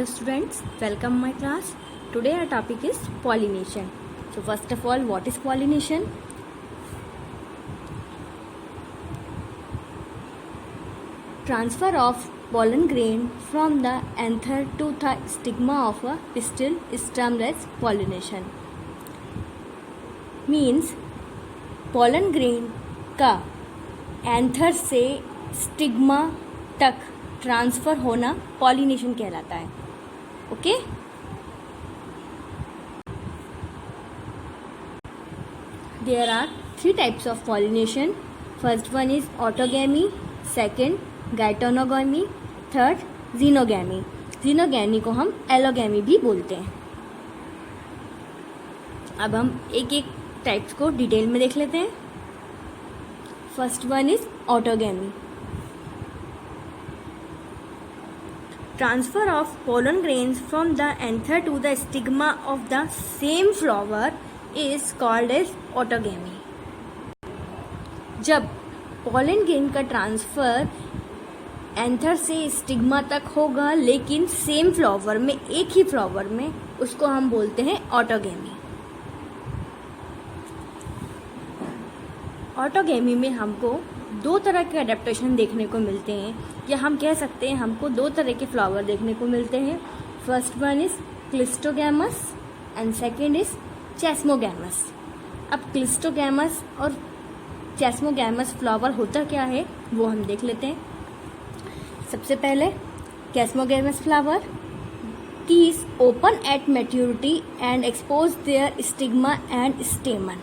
Hello students, welcome my class. Today our topic is pollination. So first of all, what is pollination? Transfer of pollen grain from the anther to the stigma of a pistil is termed as pollination. Means pollen grain का anther से stigma तक transfer होना pollination कहलाता है. Okay there are 3 types of pollination. First one is autogamy, second geitonogamy, third xenogamy. Xenogamy को हम allogamy भी बोलते हैं. अब हम एक एक टाइप्स को डिटेल में देख लेते हैं. First one is autogamy. Transfer of pollen grains from the anther to the stigma of the same flower is called as autogamy. जब pollen grain का ट्रांसफर एंथर से स्टिग्मा तक होगा लेकिन सेम फ्लावर में, एक ही फ्लावर में, उसको हम बोलते हैं ऑटोगैमी. ऑटोगैमी में हमको 2 तरह के अडेप्टेशन देखने को मिलते हैं, या हम कह सकते हैं हमको 2 तरह के फ्लावर देखने को मिलते हैं. First one is cleistogamous and second is chasmogamous. अब क्लिस्टोगैमस और चेस्मोगैमस फ्लावर होता क्या है वो हम देख लेते हैं. सबसे पहले चेस्मोगैमस flower. These open at maturity and expose their stigma and stamen.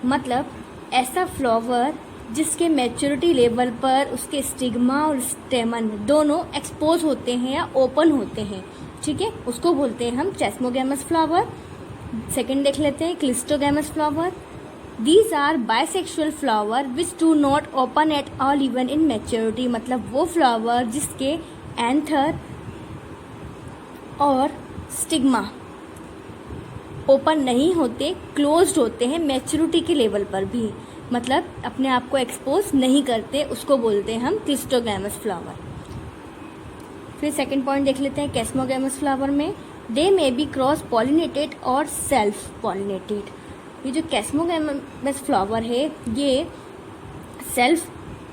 मतलब ऐसा फ्लावर जिसके मैच्योरिटी लेवल पर उसके स्टिग्मा और स्टेमन दोनों एक्सपोज होते हैं या ओपन होते हैं, ठीक है, उसको बोलते हैं हम चेस्मोगैमस फ्लावर. सेकंड देख लेते हैं cleistogamous flower. These are bisexual flower which do not open at all even in maturity. मतलब वो फ्लावर जिसके एंथर और स्टिग्मा ओपन नहीं होते, क्लोज्ड होते हैं मैच्योरिटी के लेवल पर भी, मतलब अपने आप को एक्सपोज नहीं करते, उसको बोलते हैं हम क्लिस्टोगैमस फ्लावर. फिर सेकंड पॉइंट देख लेते हैं चेस्मोगैमस फ्लावर में. दे मे बी क्रॉस पॉलिनेटेड और सेल्फ पॉलिनेटेड. ये जो चेस्मोगैमस फ्लावर है ये सेल्फ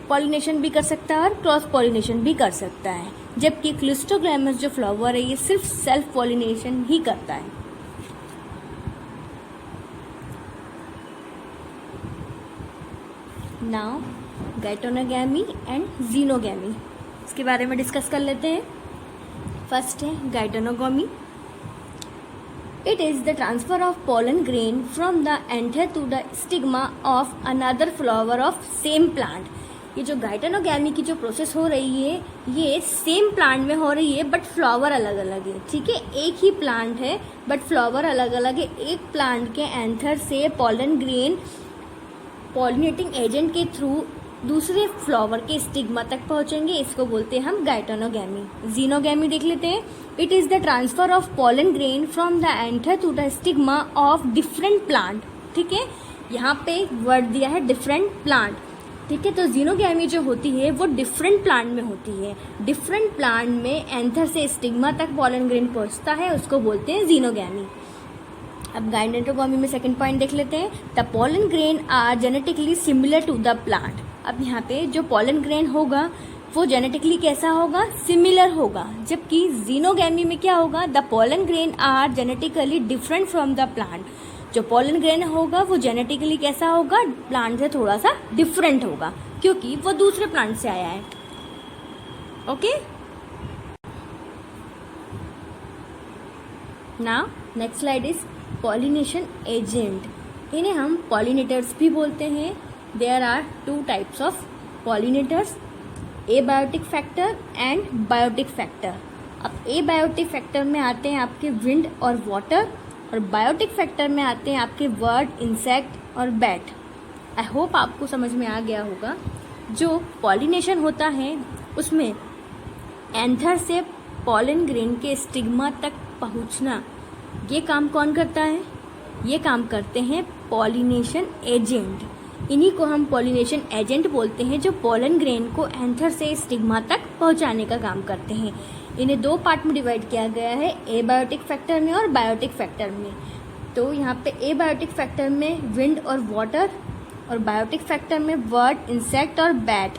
पॉलिनेशन भी कर सकता है और क्रॉस पॉलिनेशन भी कर सकता है, जबकि क्लिस्टोगैमस जो फ्लावर है ये सिर्फ सेल्फ पॉलिनेशन ही करता है. नाउ गाइटोनोगैमी एंड जीनोगैमी, इसके बारे में डिस्कस कर लेते हैं. फर्स्ट है geitonogamy. It is the transfer of pollen grain from the anther to the stigma of another flower of same plant. ये जो गाइटोनोगैमी की जो प्रोसेस हो रही है ये सेम प्लांट में हो रही है बट फ्लावर अलग अलग है, ठीक है. एक ही प्लांट है बट फ्लावर अलग अलग है. एक प्लांट के एंथर से पोलन ग्रेन पॉलिनेटिंग एजेंट के थ्रू दूसरे फ्लावर के स्टिग्मा तक पहुंचेंगे, इसको बोलते हैं हम गाइटोनोगैमी. जीनोगैमी देख लेते हैं. It is the transfer of pollen grain from the anther to the stigma of different plant. ठीक है, यहाँ पे वर्ड दिया है डिफरेंट प्लांट, ठीक है. तो जीनोगैमी जो होती है वो डिफरेंट प्लांट में होती है. डिफरेंट प्लांट में एंथर से स्टिग्मा तक पोलन ग्रेन पहुंचता है, उसको बोलते हैं जीनोगैमी. अब गाइटोनोगैमी में सेकंड पॉइंट देख लेते हैं. The pollen grain are genetically similar to the plant. अब यहाँ पे जो पोलन ग्रेन होगा वो जेनेटिकली कैसा होगा, सिमिलर होगा, जबकि जीनोगैमी में क्या होगा, the pollen grain are genetically different from the plant. जो पोलन ग्रेन होगा वो जेनेटिकली कैसा होगा, प्लांट से थोड़ा सा डिफरेंट होगा क्योंकि वो दूसरे प्लांट से आया है. Okay, now next slide is pollination agent. इन्हें हम पॉलिनेटर्स भी बोलते हैं. There are 2 types of pollinators, abiotic factor and biotic factor. अब एबायोटिक फैक्टर में आते हैं आपके विंड और वाटर, और बायोटिक फैक्टर में आते हैं आपके बर्ड, इंसेक्ट और बैट. आई होप आपको समझ में आ गया होगा. जो पॉलिनेशन होता है उसमें एंथर से पॉलन ग्रेन के स्टिग्मा तक पहुंचना, ये काम कौन करता है, ये काम करते हैं पॉलिनेशन एजेंट. इन्हीं को हम पॉलिनेशन एजेंट बोलते हैं जो पोलन ग्रेन को एंथर से स्टिग्मा तक पहुंचाने का काम करते हैं. इन्हें दो पार्ट में डिवाइड किया गया है, एबायोटिक फैक्टर में और बायोटिक फैक्टर में। तो यहाँ पे एबायोटिक फैक्टर में विंड और वाटर, और बायोटिक फैक्टर में बर्ड, इंसेक्ट और बैट।